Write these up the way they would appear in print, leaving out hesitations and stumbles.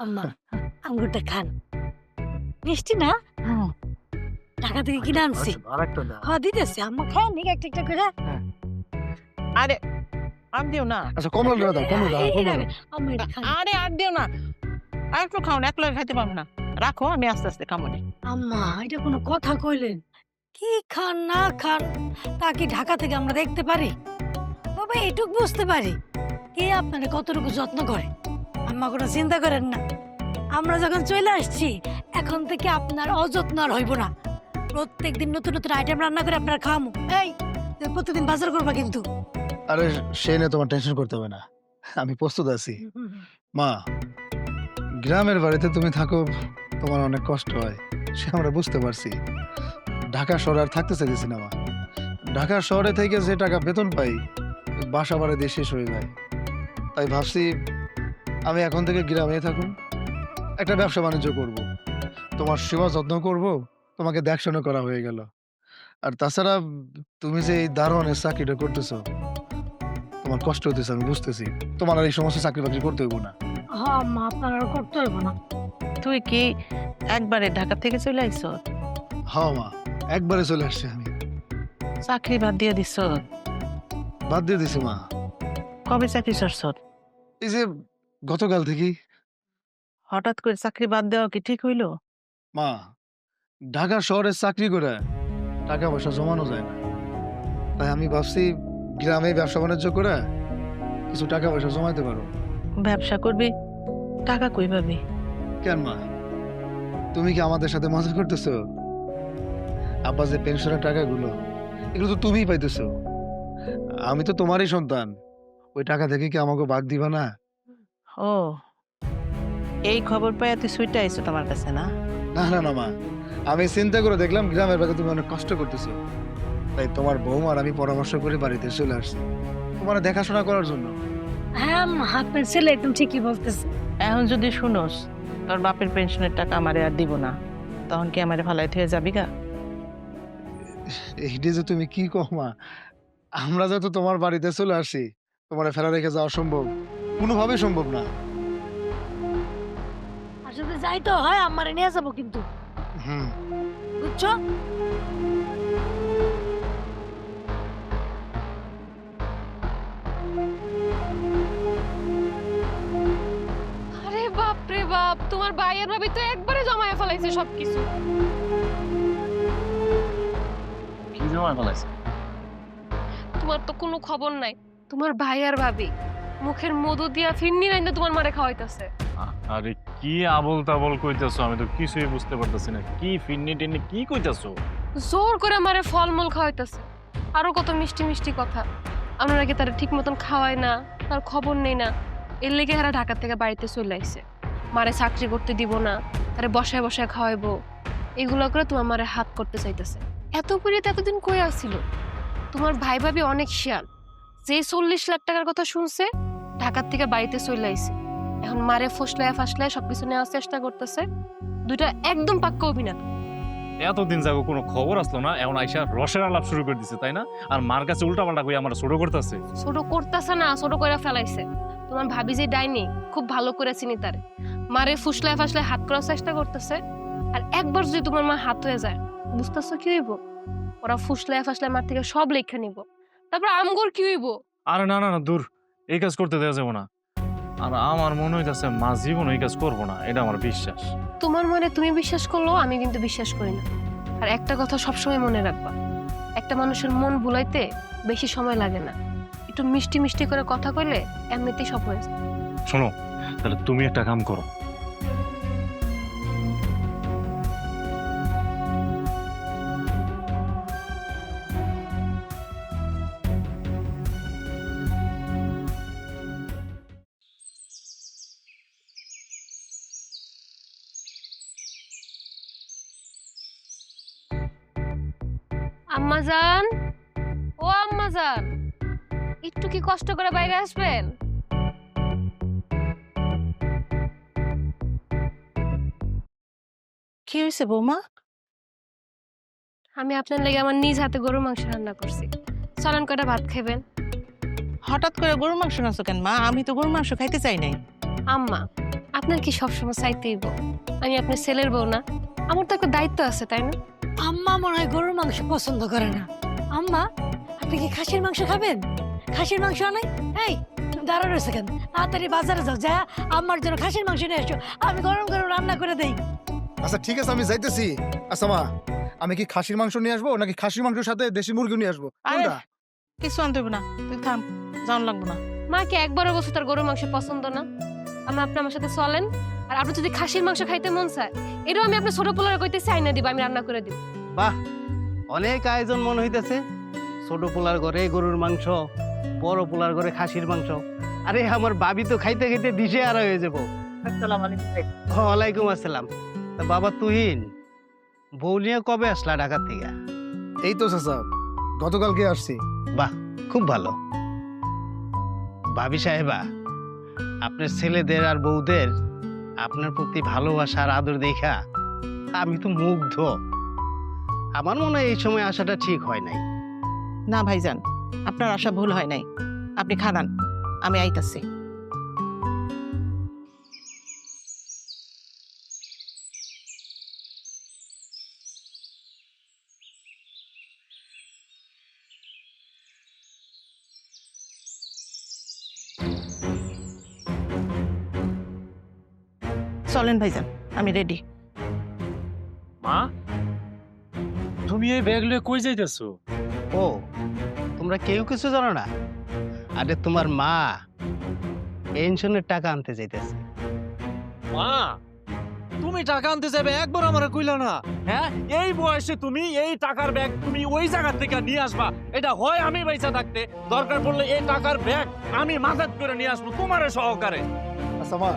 আম্মা আঙ্গুরটা খান, মিষ্টি না? হুম। ঢাকা থেকে কিনে আনছি। আরেকটা দাও। হ্যাঁ দিতেছি, আম্মা খায় নি একটা একটা করে। আরে আর দিও না। আচ্ছা কমলা দাও, কমলা দাও, এই কমলা রাখে, দাও। আম্মা এটা খান। আরে আর দিও না। আর একটু খাও না, একলা খাইতে পারবো না। রাখো, আমি আস্তে আস্তে খাবো নি। আম্মা এটা কোনো কথা কইলেন? কি খান না খান তা কি ঢাকা থেকে আমরা দেখতে পারি? বাবা এটুক বুঝতে পারি কে আপনারা কতটুকু যত্ন করে। আম্মা কোনো চিন্তা করেন না, আমরা যখন চলে আসছি এখন থেকে আপনার অযত্ন আর হইব না। প্রত্যেকদিন নতুন নতুন আইটেম রান্না করে আপনার খামু। এই তুমি প্রতিদিন বাজার করবা কিন্তু। আরে সে নিয়ে তোমার টেনশন করতে হবে না, আমি প্রস্তুত আছি। মা, গ্রামের বাড়িতে তুমি থাকো, তোমার অনেক কষ্ট হয়, সে আমরা বুঝতে পারছি। ঢাকা শহরে আর থাকতে চাইতেছি না মা। ঢাকা শহরে থেকে যে টাকা বেতন পাই বাসা ভাড়া দিয়ে শেষ হয়ে যায়। তাই ভাবছি আমি এখন থেকে গ্রামে থাকুন, একটা ব্যবসা বাণিজ্য করব, তোমার সেবা যত্ন করব, তোমাকে দেখাশোনা করা হয়ে গেল। আর তাছাড়া তুমি যে এই দারোয়ানের চাকরিটা করতেছো, তোমার কষ্ট হতেছে আমি বুঝতেছি। তোমার আর এই সমস্ত চাকরি বাকরি করতে হইব না। হ্যাঁ আম্মা আপনার আর করতে হইব না। তুই কি একবারে ঢাকা থেকে চলে আইছ? হ্যাঁ মা, একবারে চলে আসছি আমি। চাকরি বাদ দিয়ে দিছ? বাদ দিয়ে দিছি মা, কবে চাকরি ছাড়ছ? এই যে গতকাল থেকেই। হঠাৎ করে চাকরি বাদ দেওয়া কি ঠিক হইলো? মা, ঢাকা শহরে চাকরি করে টাকা পয়সা জমানো যায় না, তাই আমি ভাবছি গ্রামে ব্যবসা বাণিজ্য করে কিছু টাকা পয়সা জমাইতে পারো। ব্যবসা করবি, টাকা কই পাবি? কেন মা, তুমি কি আমাদের সাথে মজা করতেছো? আব্বা যে পেনশনের টাকাগুলো, এগুলো তো তুমিই পাইতেছো, আমি তো তোমারই সন্তান। ওই টাকা থেকে কি আমাকে ভাগ দিবা না? ও, এই খবর পাই তুই সুইটা আইছো তোমার কাছে না? না না না মা, আমি চিন্তা করে দেখলাম গ্রামের বাড়িতে তুমি অনেক কষ্ট করতেছো, তাই তোমার বৌমার আমি পরামর্শ করে বাড়িতে চলে আসছি তোমার দেখাশোনা করার জন্য। হ্যাঁ আম্মা আপনার ছেলে একদম ঠিকই বলতেছে। এখন যদি শুনোস তোর বাপের পেনশনের টাকা আমারে আর দিব না, তখন কি আমারে ফালাই থেকে যাবি গা? এইটি যে তুমি কি কও মা, আমরা যেহেতু তোমার বাড়িতে চলে আসি, তোমার ফেলা রেখে যাওয়া সম্ভব? কোনোভাবে সম্ভব না। আর যদি যাই তো হয় আমারে নিয়ে যাবো কিন্তু, হুম। বুঝছো? আরে বাপ রে বাপ, তোমার ভাইয়ের ভাবি তো একবারে জমায়ে ফেলাইছে সবকিছু। কি জমা ফেলাইছে? তোমার তো কোনো খবর নাই। তোমার ভাই আর ভাবি মুখের মধু দিয়া ফিন্নি রাইন্দা তোমার মারে খাওয়াইতাছে। আরে কি আবল তাবল কইতাছো, আমি তো কিছুই বুঝতে পারতাছি না। কি ফিন্নি টিন্নি কি কইতাছো? জোর করে মারে ফলমূল খাওয়াইতাছে, আরো কত মিষ্টি মিষ্টি কথা। আমরা আগে তার ঠিক মতন খাওয়াই না, তার খবর নেই না। এর লেগে হারা ঢাকা থেকে বাড়িতে চলে আইছে। মারে চাকরি করতে দিব না, তারে বসায় বসায় খাওয়াইবো, এগুলো করে তোমার মারে হাত করতে চাইতেছে। এত পরে তো এতদিন কই আসছিল? তোমার ভাই ভাবি অনেক শিয়াল, যে 40 লাখ টাকার কথা শুনছে ঢাকার থেকে বাড়িতে চলে আইছে। এখন মারে ফসলায় ফাসলায় সবকিছু নেওয়ার চেষ্টা করতেছে। দুইটা একদম পাক্কা অভিনয়। এতদিন যাগো কোনো খবর আসলো না, এখন আইসা রসের আলাপ শুরু করে দিছে, তাই না? আর মার কাছে উল্টাপাল্টা কই আমার ছোট করতেছে। ছোট করতেছে না, ছোট করে ফেলাইছে। তোমার ভাবি যে ডাইনি, খুব ভালো করে চিনি তারে। মারে ফুসলায় ফাসলায় হাত করার চেষ্টা করতেছে। আর একবার যদি তোমার মা হাত হয়ে যায়, বুঝতেছো কি হইব? ওরা ফুসলায় ফাসলায় মার থেকে সব লেখা নিব। তারপর আমগর কি হইব? আরে না না না, দূর, এই কাজ করতে দেওয়া যাবো না। আর আমার মনে হইতাছে মা জীবন এই কাজ করবো না, এটা আমার বিশ্বাস। তোমার মনে তুমি বিশ্বাস করলো, আমি কিন্তু বিশ্বাস করি না। আর একটা কথা সবসময় মনে রাখবা, একটা মানুষের মন ভুলাইতে বেশি সময় লাগে না। একটু মিষ্টি মিষ্টি করে কথা কইলে এমনিতেই সব হয়ে যায়। শোনো, তাহলে তুমি একটা কাম করো। আম্মাজান, ও আম্মাজান, একটু কি কষ্ট করে বাইরে আসবেন? কি হয়েছে বৌমা? আমি আপনার লেগে আমার নিজ হাতে গরুর মাংস রান্না করছি, চলেন কয়টা ভাত খাবেন। হঠাৎ করে গরুর মাংস নাছো কেন মা? আমি তো গরুর মাংস খাইতে চাই নাই। আম্মা, আপনার কি সবসময় চাইতেই বউ? আমি আপনার ছেলের বউ না? আমার তো একটা দায়িত্ব আছে, তাই না? আম্মা মনে হয় গরুর মাংস পছন্দ করে না। আম্মা, আপনি কি খাসির মাংস খাবেন? খাসির মাংস আনাই? এই, তুমি দাঁড়া রয়েছে কেন? তাড়াতাড়ি বাজারে যাও, যা আম্মার জন্য খাসির মাংস নিয়ে এসো, আমি গরম গরম রান্না করে দেই। আচ্ছা ঠিক আছে, আমি যাইতেছি। আচ্ছা মা, আমি কি খাসির মাংস নিয়ে আসবো নাকি খাসির মাংসের সাথে দেশি মুরগি নিয়ে আসবো? আরে, কোনটা? কিছু আনতে হবে না, তুই থাম, যাওয়ান লাগবো না। মা কি একবারও বলছে তার গরুর মাংস পছন্দ না? আপনি আমার সাথে চলেন, আর আপনি যদি খাসির মাংস খাইতে মন চায়, এটাও আমি আপনার ছোট পোলারে কইতেছি আইনা দিব, আমি রান্না করে দিব। বাহ, অনেক আয়োজন মনে হইতেছে। ছোট পোলার ঘরে গরুর মাংস, বড় পোলার ঘরে খাসির মাংস। আরে আমার ভাবি তো খাইতে খাইতে দিশে আর হয়ে যাবো। আসসালামু আলাইকুম। ওয়ালাইকুম আসসালাম। তা বাবা তুহিন, বউ নিয়ে কবে আসলা ঢাকা থেকে? এই তো চাচা, গতকালকে আসছি। বাহ, খুব ভালো। ভাবি সাহেবা, আপনার ছেলেদের আর বউদের আপনার প্রতি ভালোবাসা আর আদর দেখা আমি তো মুগ্ধ। আমার মনে হয় এই সময় আসাটা ঠিক হয় নাই। না ভাইজান, আপনার আশা ভুল হয় নাই। আপনি খানান, আমি আইতাছি। চলেন ভাইজান, আমি রেডি। মা, তুমি এই ব্যাগ লয়ে কই যাইতেছো? ও, তোমরা কেউ কিছু জানো না? আরে তোমার মা পেনশনের টাকা আনতে যাইতেছে। মা, তুমি টাকা আনতে যাবে একবার আমারে কইলা না? হ্যাঁ, এই বয়সে তুমি এই টাকার ব্যাগ তুমি ওই জায়গা থেকে নিয়ে আসবা? এটা হয় আমি পয়সা থাকতে দরকার পড়লে এই টাকার ব্যাগ আমি মাথাত করে নিয়ে আসবো তোমারে সহকারে। আচ্ছা মা,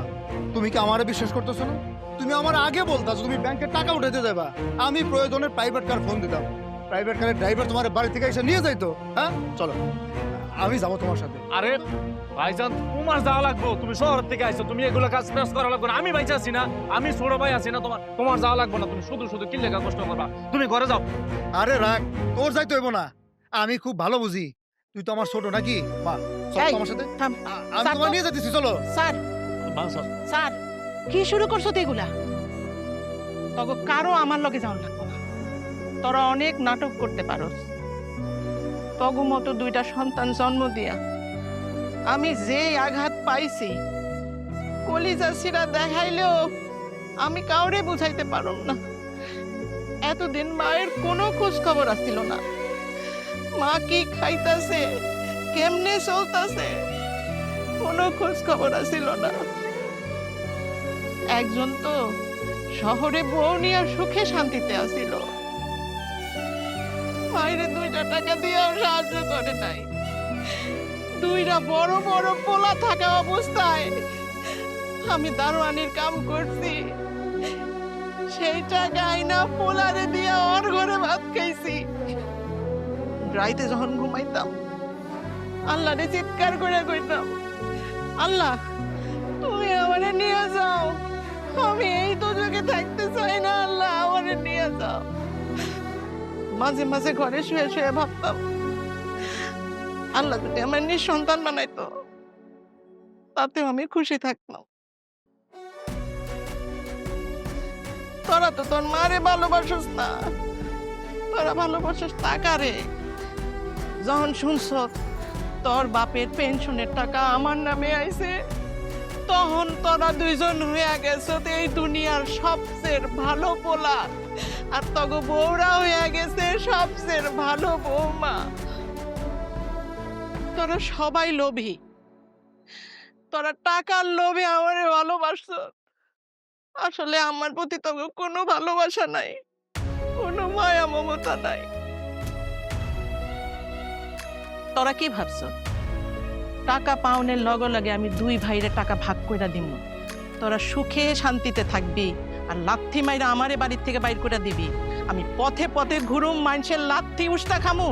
তুমি কি আমারে বিশ্বাস করতেছো না? তুমি আমার আগে বলতাছো তুমি ব্যাংকের টাকা উঠাতে দেবা, আমি প্রয়োজনে প্রাইভেট কার ফোন দিতাম, প্রাইভেট কারের ড্রাইভার তোমার বাড়ি থেকে এসে নিয়ে যাইতো। হ্যাঁ চলো, আমি যাবো তোমার সাথে। আরে ভাইজান, তোমার যাওয়া লাগবো, তুমি শহর থেকে আইছো, তুমি এগুলো কাজ টাজ করা লাগবে না। আমি বাইচা আছি না, আমি ছোট ভাই আছি না, তোমার যাওয়া লাগবে না। তুমি শুধু শুধু কি লেখা কষ্ট করবা, তুমি ঘরে যাও। আরে রাখ, তোর যাইতে হইব না, আমি খুব ভালো বুঝি। তুই তো আমার ছোট নাকি? মা চলো এই, তো আমার সাথে, থাম। আমি স্যার, তোমার তো- নিয়ে যেতেছি, চলো। স্যার, স্যার, কি শুরু করছো তো এগুলা? তবে কারো আমার লগে যাওয়ান লাগবো না। তোরা অনেক নাটক করতে পারোস। তগু মতো দুইটা সন্তান জন্ম দিয়া আমি যে আঘাত পাইছি, কলিজা সিরা দেখাইলেও আমি কাউরে বুঝাইতে পারম না। এতদিন মায়ের কোনো খোঁজ খবর আসছিল না। মা কি খাইতাছে, কেমনে চলতাছে, কোনো খোঁজ খবর আসছিল না। একজন তো শহরে বউ নিয়ে সুখে শান্তিতে আসিল, মায়ের দুইটা টাকা দিয়েও সাহায্য করে নাই। দুইটা বড় বড় পোলা থাকা অবস্থায় আমি দারোয়ানির কাম করছি, সেই টাকা আইনা পোলারে দিয়ে ওর ঘরে ভাত খাইছি। রাইতে যখন ঘুমাইতাম আল্লাহরে চিৎকার করে কইতাম, আল্লাহ তুমি আমারে নিয়ে যাও, আমি এই দুজকে থাকতে চাই না, আল্লাহ আমারে নিয়ে যাও। মাঝে মাঝে ঘরে শুয়ে শুয়ে ভাবতাম, আল্লাহ যদি আমার নিঃসন্তান বানাইতো তাতেও আমি খুশি থাকতাম। তোরা তো তোর মারে ভালোবাসিস না, তোরা ভালোবাসিস টাকারে। যখন শুনছ তোর বাপের পেনশনের টাকা আমার নামে আইছে, তখন তোরা দুইজন হয়ে গেছো এই দুনিয়ার সবচেয়ে ভালো পোলা, আর তগো বউরা হয়ে গেছে সবচেয়ে ভালো বৌমা। তোরা সবাই লোভী, তোরা টাকার লোভে আমারে ভালোবাসছ। আসলে আমার প্রতি তগো কোনো ভালোবাসা নাই, কোনো মায়া মমতা নাই। তোরা কি ভাবছ টাকা পাওনের লগে লগে আমি দুই ভাইরে টাকা ভাগ কইরা দিব, তোরা সুখে শান্তিতে থাকবি, আর লাথি মাইরা আমারে বাড়ির থেকে বাইর করে দিবি, আমি পথে পথে ঘুরুম মানুষের লাথি উস্তা খামু?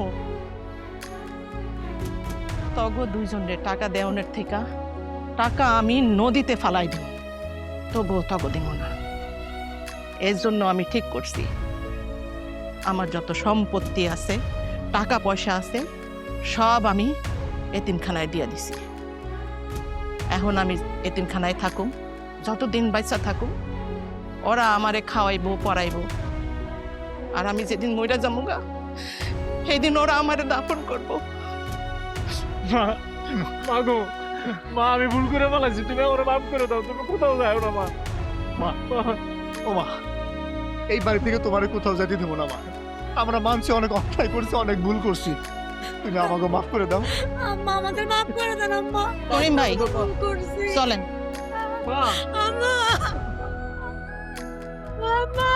তগো দুইজনের টাকা দেওয়ানের থেকে টাকা আমি নদীতে ফালাই দিব, তবুও তগো দিব না। এর জন্য আমি ঠিক করছি আমার যত সম্পত্তি আছে, টাকা পয়সা আছে, সব আমি এতিমখানায় দিয়ে দিছি। এখন আমি এতিমখানায় থাকুম, যতদিন বাচ্চা থাকুক ওরা আমারে খাওয়াইবো পড়াইবো, আর আমি যেদিন মইরা যামুগা সেই দিন ওরা আমারে দাফন করবো। মা মা গো, মা আমি ভুল করে ফেলাইছি, তুমি আমার মাফ করে দাও, তুমি কোথাও যাও না মা। মা ও মা, এই বাড়ি থেকে তোমার কোথাও যেতে দেবো না মা। আমরা মানছি অনেক অন্যায় করছি, অনেক ভুল করছি, তুমি আমাকে মাফ করে দাও। আম্মা আমাদের মাফ করে দেন আম্মা। রহিম ভাই ভুল করছি। চলেন। মা আম্মা আম্মা